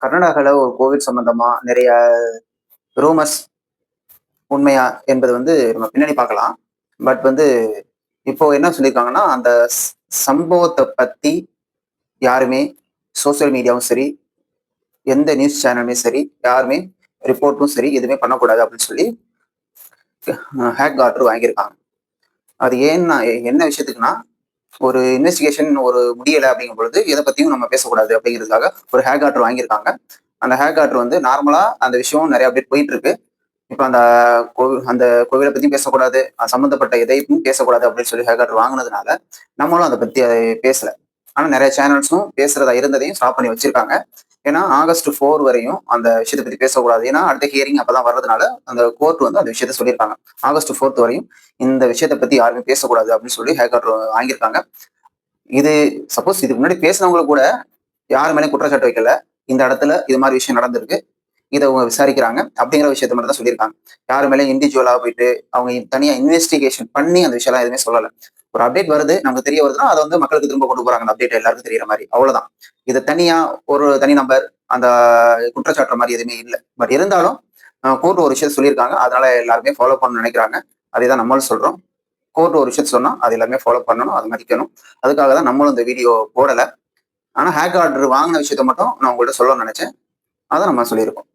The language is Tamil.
கர்நாடகால ஒரு கோவில் சம்பந்தமா நிறைய ரூமர்ஸ் உண்மையா என்பது நம்ம பின்னாடி பார்க்கலாம். பட் இப்போ என்ன சொல்லியிருக்காங்கன்னா, அந்த சம்பவத்த பத்தி யாருமே சோசியல் மீடியாவும் சரி, எந்த நியூஸ் சேனலுமே சரி, யாருமே ரிப்போர்ட்டும் சரி, எதுவுமே பண்ணக்கூடாது அப்படின்னு சொல்லி ஹேக் ஆர்டர் வாங்கியிருக்காங்க. அது ஏன்னா என்ன விஷயத்துக்குன்னா, ஒரு இன்வெஸ்டிகேஷன் முடியல அப்படிங்கும் பொழுது, எத பத்தியும் நம்ம பேசக்கூடாது அப்படிங்கிறதுக்காக ஒரு ஹேக் ஆர்டர் வாங்கியிருக்காங்க. அந்த ஹேக் ஆர்டர் நார்மலா அந்த விஷயம் நிறைய அப்டேட் போயிட்டு இருக்கு. இப்ப அந்த கோவில பத்தி பேசக்கூடாது, அது சம்மந்தப்பட்ட எதையும் பேசக்கூடாது அப்படின்னு சொல்லி ஹேக் ஆர்டர் வாங்குனதுனால, நம்மளும் அத பத்தி பேசல. ஆனா நெறைய சேனல்ஸும் பேசுறதா இருந்ததையும் ஸ்டாப் பண்ணி வச்சிருக்காங்க. ஏன்னா ஆகஸ்ட் 4 வரையும் அந்த விஷயத்த பத்தி பேசக்கூடாது. ஏன்னா அடுத்த ஹியரிங் அப்பதான் வர்றதுனால, அந்த கோர்ட் அந்த விஷயத்த சொல்லியிருக்காங்க. ஆகஸ்ட் 4 வரையும் இந்த விஷயத்த பத்தி யாருமே பேசக்கூடாது அப்படின்னு சொல்லி ஹேக் ஆர்டர் வாங்கியிருக்காங்க. இது சப்போஸ் இதுக்கு முன்னாடி பேசினவங்க கூட யாரு மேலயும் குற்றச்சாட்டு வைக்கல. இந்த இடத்துல இது மாரி விஷயம் நடந்திருக்கு. இத அவங்க விசாரிக்கிறாங்க. அப்படிங்கிற விஷயத்த மட்டும் தான் சொல்லியிருக்காங்க. யாரு மேலயும் இண்டிவிஜுவலா போயிட்டு, அவங்க தனியா இன்வெஸ்டிகேஷன் பண்ணி அந்த விஷயம்லாம் எதுவுமே சொல்லல. ஒரு அப்டேட் வருது, நமக்கு தெரிய வருதுன்னா, அத மக்களுக்கு திரும்ப கொண்டு போறாங்க. அந்த அப்டேட் எல்லாருக்கும் தெரியிற மாரி. அவ்வளவுதான். இது தனியா ஒரு தனி நபர் அந்த குற்றச்சாட்டுற மாரி எதுவுமே இல்ல. பட் இருந்தாலும் கோர்ட் ஒரு விஷயத்த சொல்லியிருக்காங்க. அதனால எல்லாருமே ஃபாலோ பண்ணணும்னு நெனைக்கிறாங்க. அதே தான் நம்மளும் சொல்றோம். கோர்ட் ஒரு விஷயத்த சொன்னா, அது எல்லாருமே ஃபாலோ பண்ணணும். அத மதிக்கணும். அதுக்காக தான் நம்மளும் இந்த வீடியோ போடல. ஆனா ஹேக் ஆர்டர் வாங்குன விஷயத்த மட்டும் நான் உங்கள்ட்ட சொல்லணும்னு நெனைச்சேன். அத நம்ம சொல்லியிருக்கோம்.